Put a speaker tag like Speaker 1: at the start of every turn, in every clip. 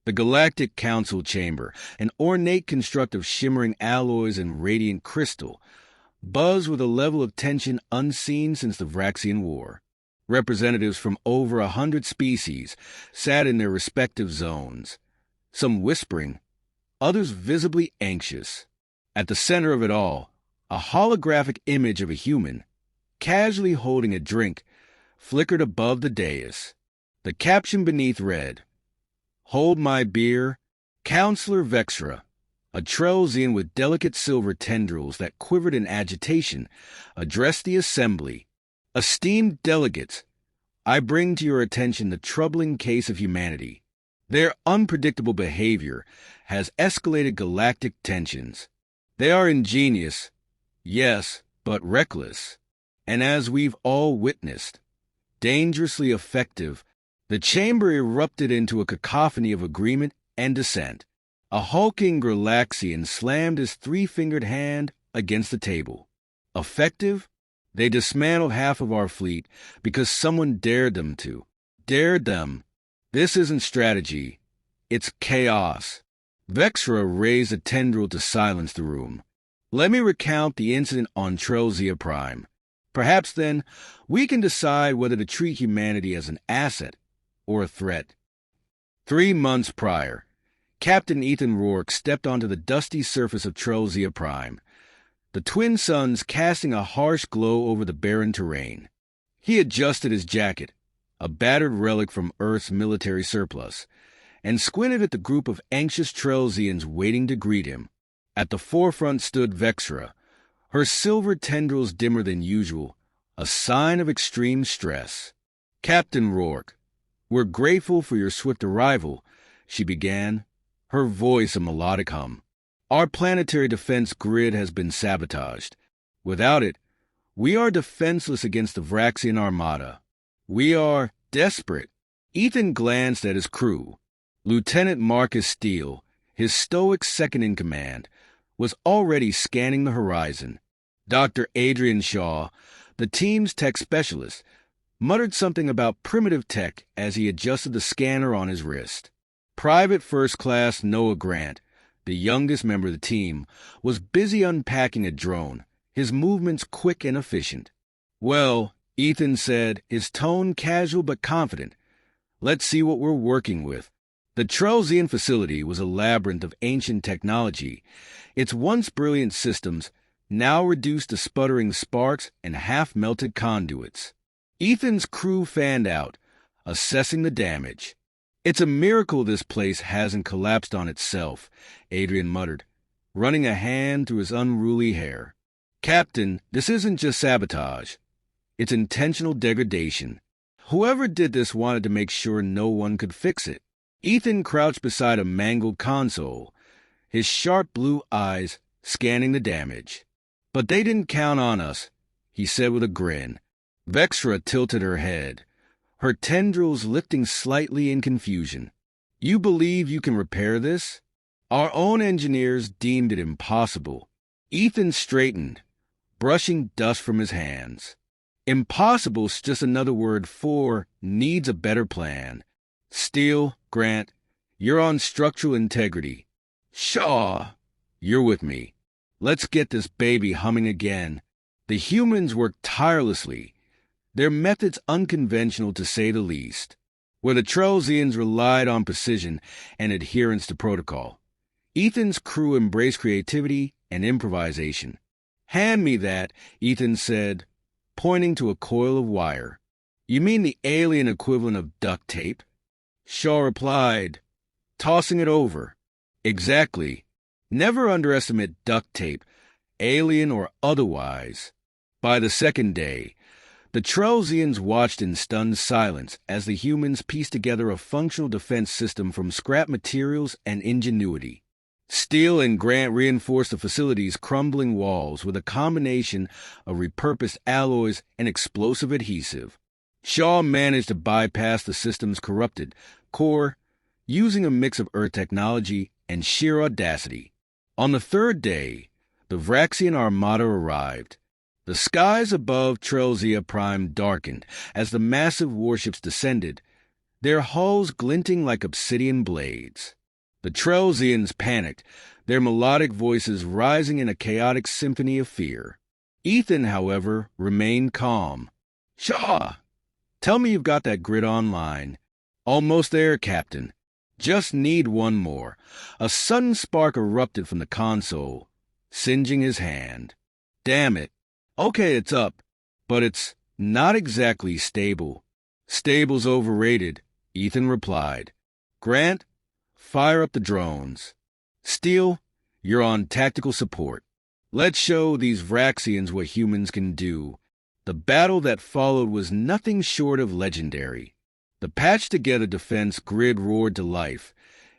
Speaker 1: The Galactic Council Chamber, an ornate construct of shimmering alloys and radiant crystal, buzzed with a level of tension unseen since the Vraxian War. Representatives from over 100 species sat in their respective zones, some whispering, others visibly anxious. At the center of it all, a holographic image of a human, casually holding a drink, flickered above the dais. The caption beneath read, "Hold my beer, Counselor Vexra," a Trellsian with delicate silver tendrils that quivered in agitation, addressed the assembly. "Esteemed delegates, I bring to your attention the troubling case of humanity. Their unpredictable behavior has escalated galactic tensions. They are ingenious, yes, but reckless. And as we've all witnessed, dangerously effective." The chamber erupted into a cacophony of agreement and dissent. A hulking Galaxian slammed his three-fingered hand against the table. "Effective? They dismantled half of our fleet because someone dared them to. Dared them. This isn't strategy. It's chaos." Vexra raised a tendril to silence the room. "Let me recount the incident on Trellsia Prime. Perhaps then we can decide whether to treat humanity as an asset or a threat." 3 months prior, Captain Ethan Rourke stepped onto the dusty surface of Trellsia Prime, the twin suns casting a harsh glow over the barren terrain. He adjusted his jacket, a battered relic from Earth's military surplus, and squinted at the group of anxious Trellsians waiting to greet him. At the forefront stood Vexra, her silver tendrils dimmer than usual, a sign of extreme stress. "Captain Rourke, we're grateful for your swift arrival," she began, her voice a melodic hum. "Our planetary defense grid has been sabotaged. Without it, we are defenseless against the Vraxian Armada. We are desperate." Ethan glanced at his crew. Lieutenant Marcus Steele, his stoic second-in-command, was already scanning the horizon. Dr. Adrian Shaw, the team's tech specialist, muttered something about primitive tech as he adjusted the scanner on his wrist. Private First Class Noah Grant, the youngest member of the team, was busy unpacking a drone, his movements quick and efficient. "Well," Ethan said, his tone casual but confident, "let's see what we're working with." The Trellsian facility was a labyrinth of ancient technology, its once brilliant systems now reduced to sputtering sparks and half-melted conduits. Ethan's crew fanned out, assessing the damage. "It's a miracle this place hasn't collapsed on itself," Adrian muttered, running a hand through his unruly hair. "Captain, this isn't just sabotage. It's intentional degradation. Whoever did this wanted to make sure no one could fix it." Ethan crouched beside a mangled console, his sharp blue eyes scanning the damage. "But they didn't count on us," he said with a grin. Vexra tilted her head, her tendrils lifting slightly in confusion. "You believe you can repair this? Our own engineers deemed it impossible." Ethan straightened, brushing dust from his hands. "Impossible's just another word for needs a better plan. Steele, Grant, you're on structural integrity. Shaw, you're with me. Let's get this baby humming again." The humans worked tirelessly, their methods unconventional to say the least, where the Trellsians relied on precision and adherence to protocol. Ethan's crew embraced creativity and improvisation. "Hand me that," Ethan said, pointing to a coil of wire. "You mean the alien equivalent of duct tape?" Shaw replied, tossing it over. "Exactly. Never underestimate duct tape, alien or otherwise." By the second day, the Trellsians watched in stunned silence as the humans pieced together a functional defense system from scrap materials and ingenuity. Steele and Grant reinforced the facility's crumbling walls with a combination of repurposed alloys and explosive adhesive. Shaw managed to bypass the system's corrupted core, using a mix of Earth technology and sheer audacity. On the third day, the Vraxian Armada arrived. The skies above Trellsia Prime darkened as the massive warships descended, their hulls glinting like obsidian blades. The Trellsians panicked, their melodic voices rising in a chaotic symphony of fear. Ethan, however, remained calm. "Shaw, tell me you've got that grid online." "Almost there, Captain. Just need one more." A sudden spark erupted from the console, singeing his hand. "Damn it. Okay, it's up, but it's not exactly stable." "Stable's overrated," Ethan replied. "Grant, fire up the drones. Steele, you're on tactical support. Let's show these Vraxians what humans can do." The battle that followed was nothing short of legendary. The patched-together defense grid roared to life,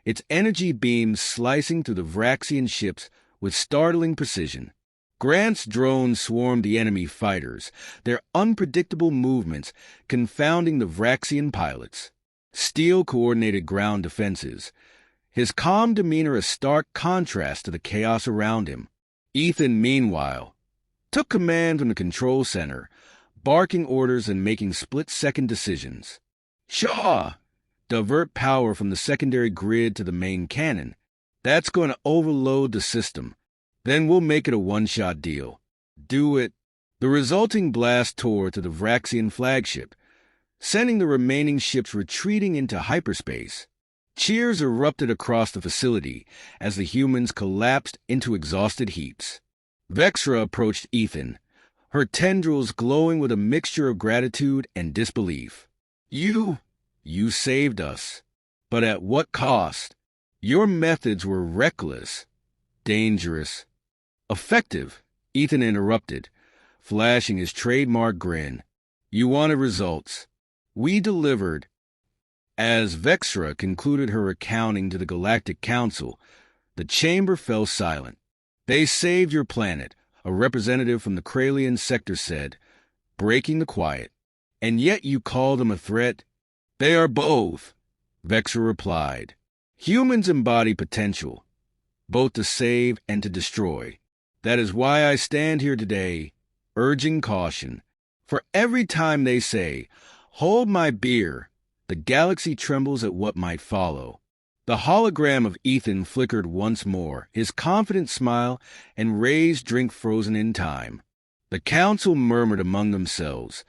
Speaker 1: its energy beams slicing through the Vraxian ships with startling precision. Grant's drones swarmed the enemy fighters, their unpredictable movements confounding the Vraxian pilots. Steele coordinated ground defenses, his calm demeanor a stark contrast to the chaos around him. Ethan, meanwhile, took command from the control center, barking orders and making split-second decisions. "Shaw, divert power from the secondary grid to the main cannon. That's going to overload the system. Then we'll make it a one-shot deal." "Do it." The resulting blast tore to the Vraxian flagship, sending the remaining ships retreating into hyperspace. Cheers erupted across the facility as the humans collapsed into exhausted heaps. Vexra approached Ethan, her tendrils glowing with a mixture of gratitude and disbelief. You saved us. But at what cost? Your methods were reckless, dangerous, effective, Ethan interrupted, flashing his trademark grin. "You wanted results. We delivered." As Vexra concluded her accounting to the Galactic Council, the chamber fell silent. "They saved your planet," a representative from the Kralian sector said, breaking the quiet. "And yet you call them a threat?" "They are both," Vexra replied. "Humans embody potential, both to save and to destroy. That is why I stand here today, urging caution. For every time they say, 'Hold my beer,' the galaxy trembles at what might follow." The hologram of Ethan flickered once more, his confident smile and raised drink frozen in time. The council murmured among themselves,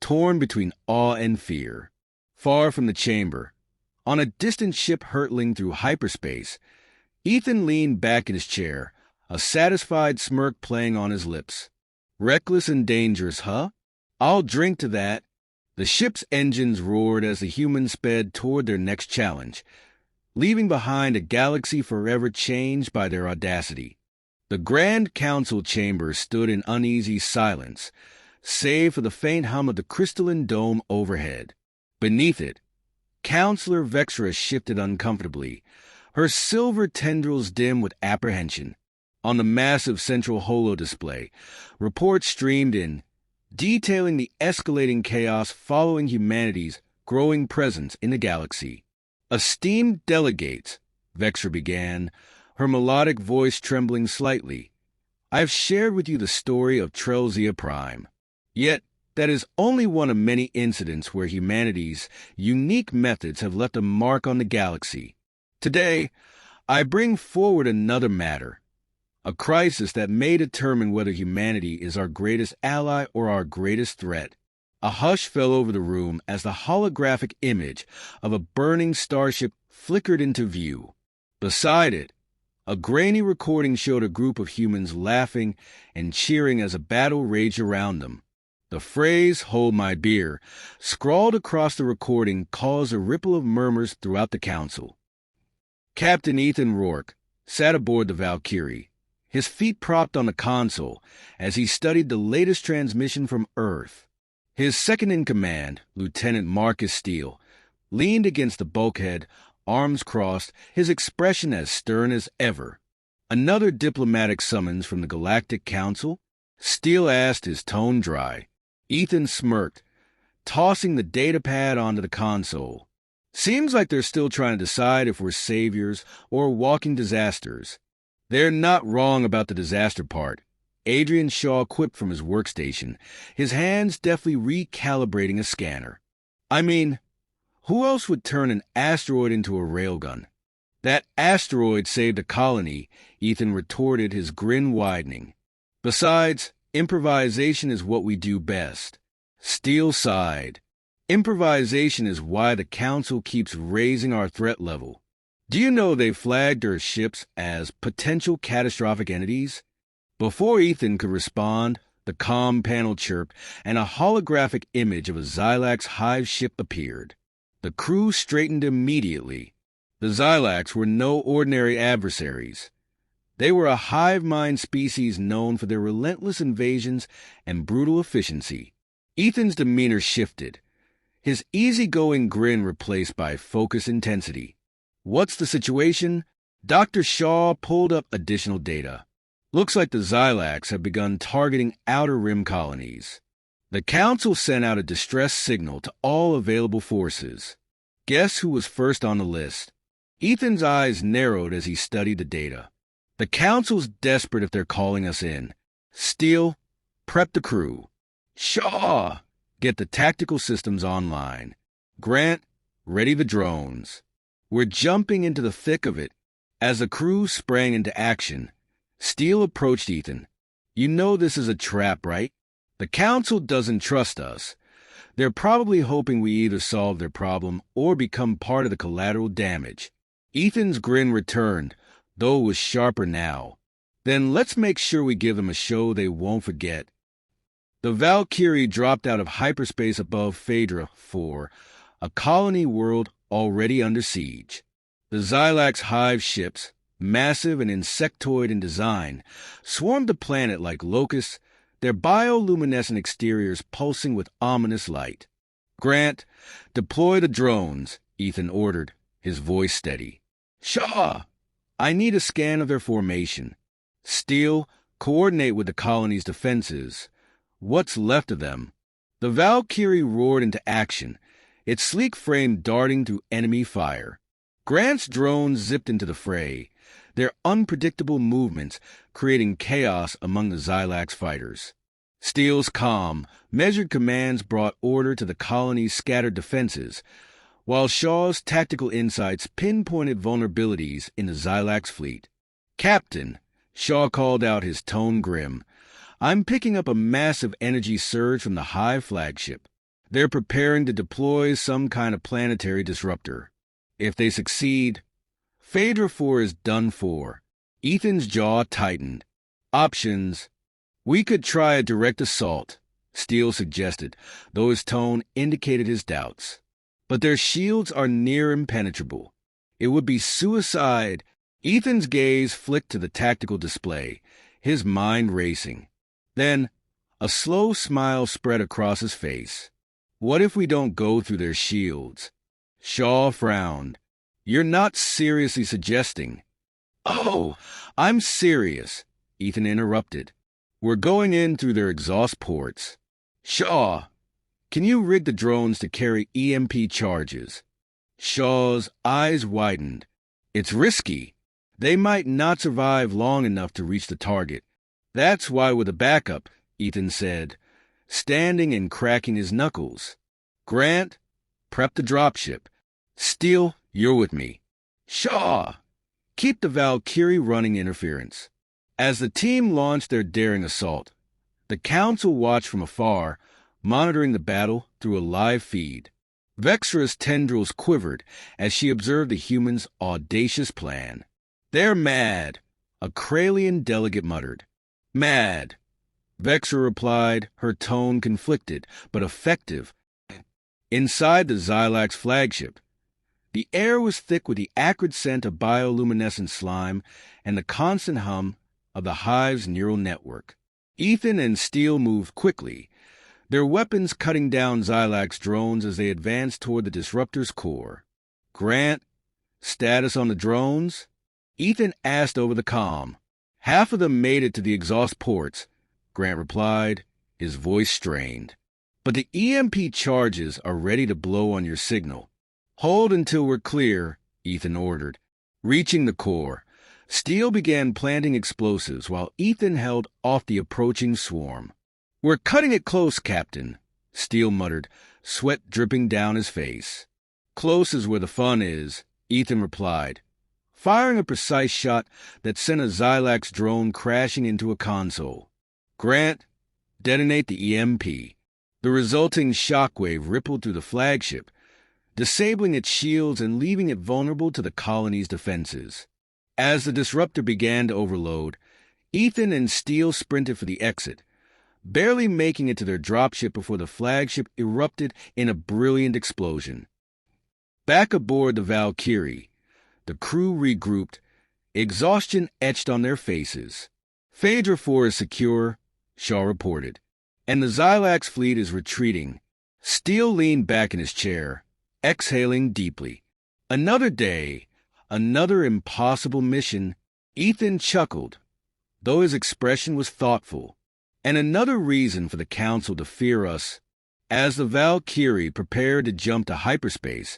Speaker 1: torn between awe and fear. Far from the chamber, on a distant ship hurtling through hyperspace, Ethan leaned back in his chair, a satisfied smirk playing on his lips. "Reckless and dangerous, huh? I'll drink to that." The ship's engines roared as the humans sped toward their next challenge, leaving behind a galaxy forever changed by their audacity. The Grand Council chamber stood in uneasy silence, save for the faint hum of the crystalline dome overhead. Beneath it, Counselor Vexra shifted uncomfortably, her silver tendrils dim with apprehension. On the massive central holo display, reports streamed in, detailing the escalating chaos following humanity's growing presence in the galaxy. "Esteemed delegates," Vexra began, her melodic voice trembling slightly, "I have shared with you the story of Trellsia Prime. Yet, that is only one of many incidents where humanity's unique methods have left a mark on the galaxy. Today, I bring forward another matter, a crisis that may determine whether humanity is our greatest ally or our greatest threat." A hush fell over the room as the holographic image of a burning starship flickered into view. Beside it, a grainy recording showed a group of humans laughing and cheering as a battle raged around them. The phrase, "Hold my beer," scrawled across the recording caused a ripple of murmurs throughout the council. Captain Ethan Rourke sat aboard the Valkyrie, his feet propped on the console as he studied the latest transmission from Earth. His second-in-command, Lieutenant Marcus Steele, leaned against the bulkhead, arms crossed, his expression as stern as ever. "Another diplomatic summons from the Galactic Council?" Steele asked, his tone dry. Ethan smirked, tossing the datapad onto the console. "Seems like they're still trying to decide if we're saviors or walking disasters." "They're not wrong about the disaster part," Adrian Shaw quipped from his workstation, his hands deftly recalibrating a scanner. "I mean, who else would turn an asteroid into a railgun?" That asteroid saved a colony, Ethan retorted, his grin widening. Besides, improvisation is what we do best. Steele sighed. Improvisation is why the Council keeps raising our threat level. Do you know they flagged our ships as potential catastrophic entities? Before Ethan could respond, the comm panel chirped, and a holographic image of a Xylax hive ship appeared. The crew straightened immediately. The Xylax were no ordinary adversaries. They were a hive mind species known for their relentless invasions and brutal efficiency. Ethan's demeanor shifted, his easygoing grin replaced by focused intensity. What's the situation? Dr. Shaw pulled up additional data. Looks like the Xylax have begun targeting outer rim colonies. The Council sent out a distress signal to all available forces. Guess who was first on the list? Ethan's eyes narrowed as he studied the data. The Council's desperate if they're calling us in. Steele, prep the crew. Shaw, get the tactical systems online. Grant, ready the drones. We're jumping into the thick of it. As the crew sprang into action, Steele approached Ethan. You know this is a trap, right? The Council doesn't trust us. They're probably hoping we either solve their problem or become part of the collateral damage. Ethan's grin returned, though it was sharper now. Then let's make sure we give them a show they won't forget. The Valkyrie dropped out of hyperspace above Phaedra 4, a colony world already under siege. The Xylax hive ships, massive and insectoid in design, swarmed the planet like locusts, their bioluminescent exteriors pulsing with ominous light. Grant, deploy the drones, Ethan ordered, his voice steady. Shaw, I need a scan of their formation. Steele, coordinate with the colony's defenses. What's left of them? The Valkyrie roared into action, its sleek frame darting through enemy fire. Grant's drones zipped into the fray, their unpredictable movements creating chaos among the Xylax fighters. Steele's calm, measured commands brought order to the colony's scattered defenses, while Shaw's tactical insights pinpointed vulnerabilities in the Xylax fleet. Captain, Shaw called out, his tone grim, I'm picking up a massive energy surge from the Hive flagship. They're preparing to deploy some kind of planetary disruptor. If they succeed, Phaedra 4 is done for. Ethan's jaw tightened. Options. We could try a direct assault, Steele suggested, though his tone indicated his doubts. But their shields are near impenetrable. It would be suicide. Ethan's gaze flicked to the tactical display, his mind racing. Then, a slow smile spread across his face. What if we don't go through their shields? Shaw frowned. You're not seriously suggesting. Oh, I'm serious, Ethan interrupted. We're going in through their exhaust ports. Shaw, can you rig the drones to carry EMP charges? Shaw's eyes widened. It's risky. They might not survive long enough to reach the target. That's why with a backup, Ethan said, standing and cracking his knuckles. Grant, prep the dropship. Steele, you're with me. Shaw, keep the Valkyrie running interference. As the team launched their daring assault, the Council watched from afar, monitoring the battle through a live feed. Vexra's tendrils quivered as she observed the humans' audacious plan. They're mad, a Kralian delegate muttered. Mad, Vexra replied, her tone conflicted, but effective. Inside the Xylax flagship, the air was thick with the acrid scent of bioluminescent slime and the constant hum of the hive's neural network. Ethan and Steele moved quickly, their weapons cutting down Xylax drones as they advanced toward the disruptor's core. Grant, status on the drones? Ethan asked over the comm. Half of them made it to the exhaust ports, Grant replied, his voice strained. But the EMP charges are ready to blow on your signal. Hold until we're clear, Ethan ordered. Reaching the core, Steele began planting explosives while Ethan held off the approaching swarm. We're cutting it close, Captain, Steele muttered, sweat dripping down his face. Close is where the fun is, Ethan replied. firing a precise shot that sent a Xylax drone crashing into a console. Grant, detonate the EMP. The resulting shockwave rippled through the flagship, disabling its shields and leaving it vulnerable to the colony's defenses. As the disruptor began to overload, Ethan and Steele sprinted for the exit, barely making it to their dropship before the flagship erupted in a brilliant explosion. Back aboard the Valkyrie, the crew regrouped, exhaustion etched on their faces. Phaedra 4 is secure, Shaw reported, and the Xylax fleet is retreating. Steele leaned back in his chair, exhaling deeply. Another day, another impossible mission. Ethan chuckled, though his expression was thoughtful. And another reason for the Council to fear us. As the Valkyrie prepared to jump to hyperspace,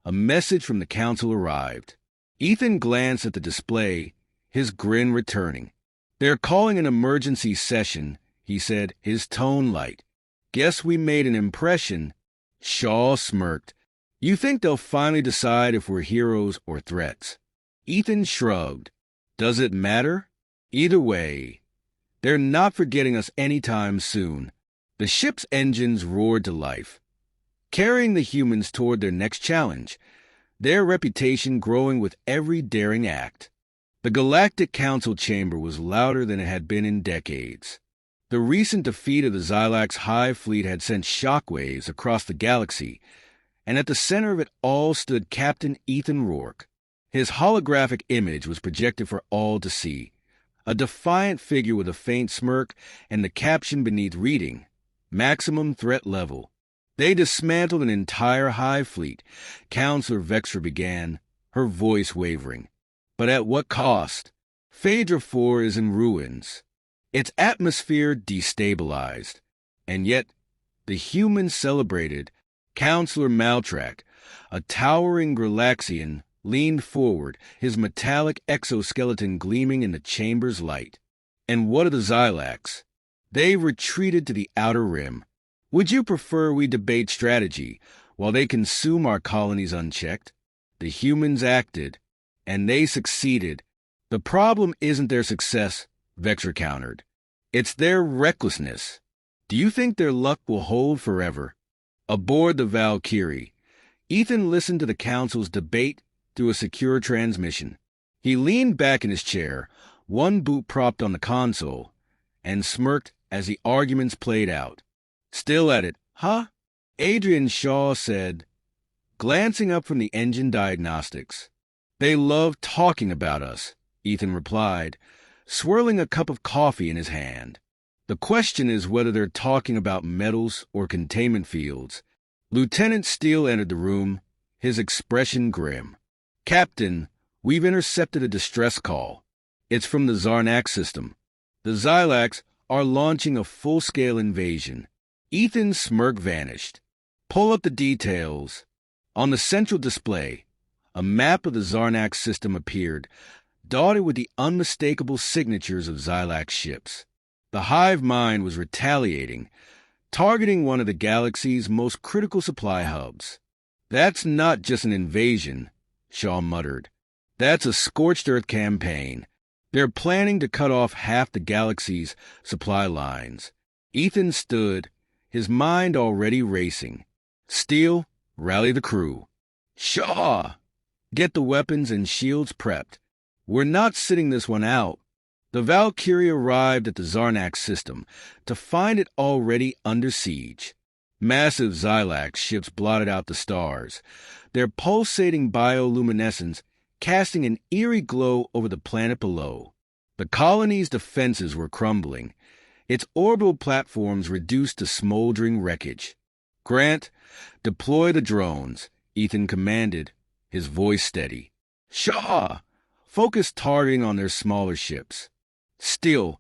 Speaker 1: a message from the Council arrived. Ethan glanced at the display, his grin returning. "They're calling an emergency session," he said, his tone light. "Guess we made an impression." Shaw smirked. "You think they'll finally decide if we're heroes or threats?" Ethan shrugged. "Does it matter? Either way, they're not forgetting us anytime soon." The ship's engines roared to life, carrying the humans toward their next challenge, their reputation growing with every daring act. The Galactic Council chamber was louder than it had been in decades. The recent defeat of the Xylax Hive fleet had sent shockwaves across the galaxy, and at the center of it all stood Captain Ethan Rourke. His holographic image was projected for all to see, a defiant figure with a faint smirk and the caption beneath reading, "Maximum Threat Level." They dismantled an entire Hive fleet, Counselor Vextra began, her voice wavering. But at what cost? Phaedra 4 is in ruins, its atmosphere destabilized. And yet, the humans celebrated. Counselor Maltrack, a towering Galaxian, leaned forward, his metallic exoskeleton gleaming in the chamber's light. And what of the Xylax? They retreated to the outer rim. Would you prefer we debate strategy while they consume our colonies unchecked? The humans acted, and they succeeded. The problem isn't their success, Vextra countered. It's their recklessness. Do you think their luck will hold forever? Aboard the Valkyrie, Ethan listened to the Council's debate through a secure transmission. He leaned back in his chair, one boot propped on the console, and smirked as the arguments played out. "Still at it, huh?" Adrian Shaw said, glancing up from the engine diagnostics. "They love talking about us," Ethan replied, swirling a cup of coffee in his hand. "The question is whether they're talking about metals or containment fields." Lieutenant Steele entered the room, his expression grim. "Captain, we've intercepted a distress call. It's from the Zarnak system. The Xylax are launching a full-scale invasion." Ethan's smirk vanished. "Pull up the details." On the central display, a map of the Zarnak system appeared, dotted with the unmistakable signatures of Xylax ships. The hive mind was retaliating, targeting one of the galaxy's most critical supply hubs. "That's not just an invasion," Shaw muttered. "That's a scorched earth campaign. They're planning to cut off half the galaxy's supply lines." Ethan stood, his mind already racing. "Steele, rally the crew." "Shaw, get the weapons and shields prepped. We're not sitting this one out." The Valkyrie arrived at the Zarnak system to find it already under siege. Massive Xylax ships blotted out the stars, their pulsating bioluminescence casting an eerie glow over the planet below. The colony's defenses were crumbling, its orbital platforms reduced to smoldering wreckage. "Grant, deploy the drones," Ethan commanded, his voice steady. "Shaw, focus targeting on their smaller ships." "Steele,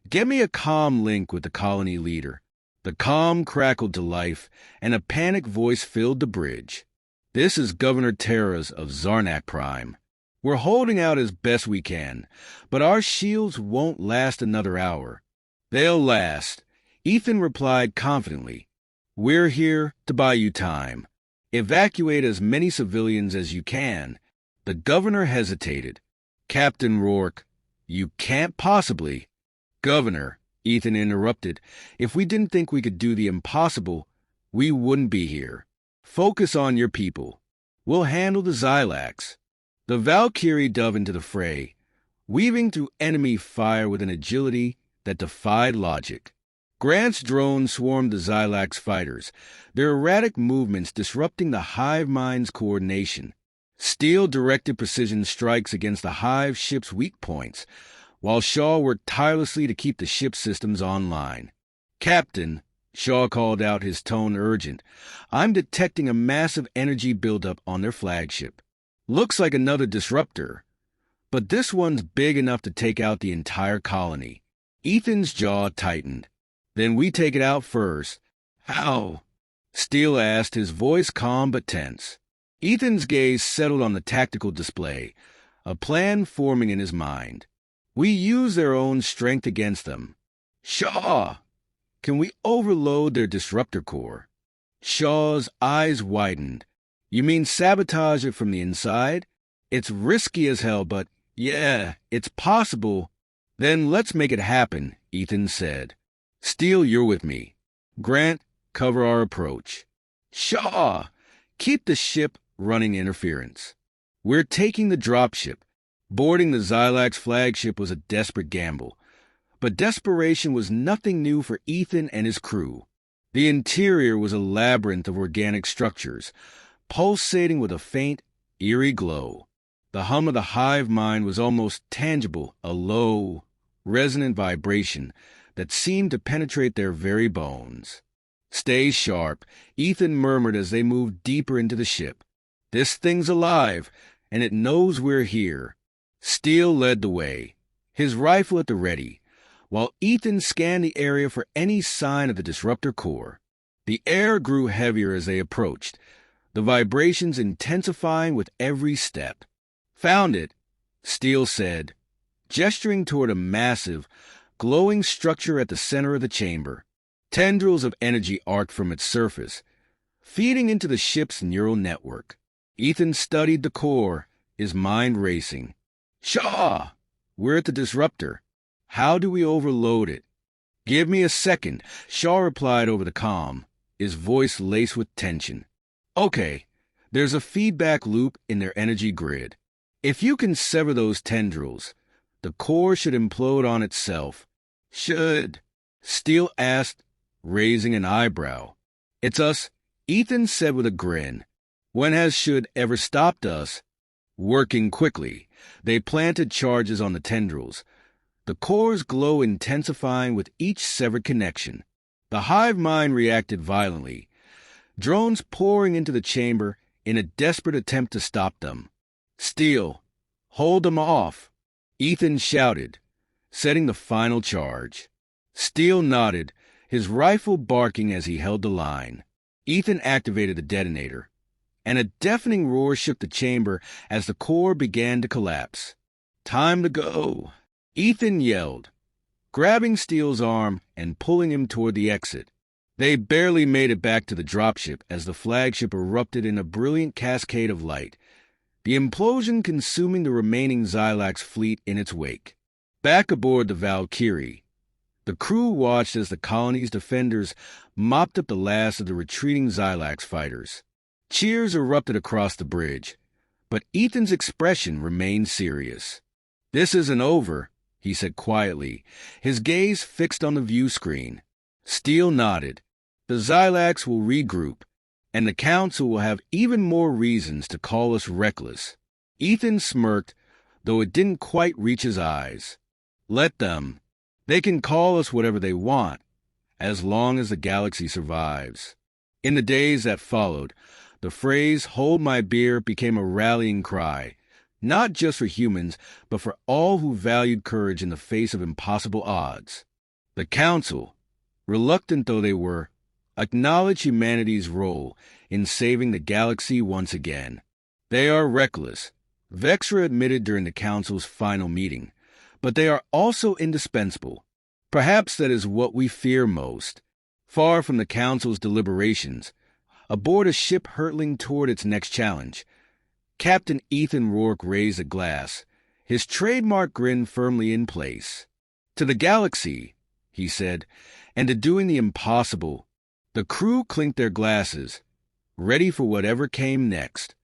Speaker 1: get me a comm link with the colony leader." The comm crackled to life, and a panicked voice filled the bridge. "This is Governor Terras of Zarnak Prime. We're holding out as best we can, but our shields won't last another hour." "They'll last," Ethan replied confidently. "We're here to buy you time. Evacuate as many civilians as you can. The governor hesitated. Captain Rourke, you can't possibly. Governor, Ethan interrupted, if we didn't think we could do the impossible, we wouldn't be here. Focus on your people. We'll handle the Xylax. The Valkyrie dove into the fray, weaving through enemy fire with an agility that defied logic. Grant's drones swarmed the Xylax fighters, their erratic movements disrupting the hive mind's coordination. Steel directed precision strikes against the hive ship's weak points, while Shaw worked tirelessly to keep the ship systems online. Captain, Shaw called out, his tone urgent, I'm detecting a massive energy buildup on their flagship. Looks like another disruptor, but this one's big enough to take out the entire colony. Ethan's jaw tightened. Then we take it out first. How? Steele asked, his voice calm but tense. Ethan's gaze settled on the tactical display, a plan forming in his mind. We use their own strength against them. Shaw! Can we overload their disruptor core? Shaw's eyes widened. You mean sabotage it from the inside? It's risky as hell, but yeah, it's possible. Then let's make it happen, Ethan said. Steele, you're with me. Grant, cover our approach. Shaw! Keep the ship running interference. We're taking the dropship. Boarding the Xylax flagship was a desperate gamble. But desperation was nothing new for Ethan and his crew. The interior was a labyrinth of organic structures, pulsating with a faint, eerie glow. The hum of the hive mind was almost tangible, a low, resonant vibration that seemed to penetrate their very bones. Stay sharp, Ethan murmured as they moved deeper into the ship. This thing's alive, and it knows we're here. Steele led the way, his rifle at the ready, while Ethan scanned the area for any sign of the disruptor core. The air grew heavier as they approached, the vibrations intensifying with every step. Found it, Steele said, gesturing toward a massive, glowing structure at the center of the chamber. Tendrils of energy arced from its surface, feeding into the ship's neural network. Ethan studied the core, his mind racing. Shaw! We're at the disruptor. How do we overload it? Give me a second, Shaw replied over the comm, his voice laced with tension. Okay, there's a feedback loop in their energy grid. If you can sever those tendrils, the core should implode on itself. Should? Steele asked, raising an eyebrow. It's us, Ethan said with a grin. When has should ever stopped us? Working quickly, they planted charges on the tendrils, the core's glow intensifying with each severed connection. The hive mind reacted violently, drones pouring into the chamber in a desperate attempt to stop them. Steele, hold them off, Ethan shouted, setting the final charge. Steele nodded, his rifle barking as he held the line. Ethan activated the detonator, and a deafening roar shook the chamber as the core began to collapse. Time to go, Ethan yelled, grabbing Steele's arm and pulling him toward the exit. They barely made it back to the dropship as the flagship erupted in a brilliant cascade of light, the implosion consuming the remaining Xylax fleet in its wake. Back aboard the Valkyrie, the crew watched as the colony's defenders mopped up the last of the retreating Xylax fighters. Cheers erupted across the bridge, but Ethan's expression remained serious. This isn't over, he said quietly, his gaze fixed on the view screen. Steele nodded. The Xylax will regroup, and the Council will have even more reasons to call us reckless. Ethan smirked, though it didn't quite reach his eyes. Let them. They can call us whatever they want, as long as the galaxy survives. In the days that followed, the phrase, "Hold my beer," became a rallying cry, not just for humans, but for all who valued courage in the face of impossible odds. The Council, reluctant though they were, acknowledged humanity's role in saving the galaxy once again. They are reckless, Vexra admitted during the Council's final meeting, but they are also indispensable. Perhaps that is what we fear most. Far from the Council's deliberations, aboard a ship hurtling toward its next challenge, Captain Ethan Rourke raised a glass, his trademark grin firmly in place. "To the galaxy," he said, "and to doing the impossible." The crew clinked their glasses, ready for whatever came next.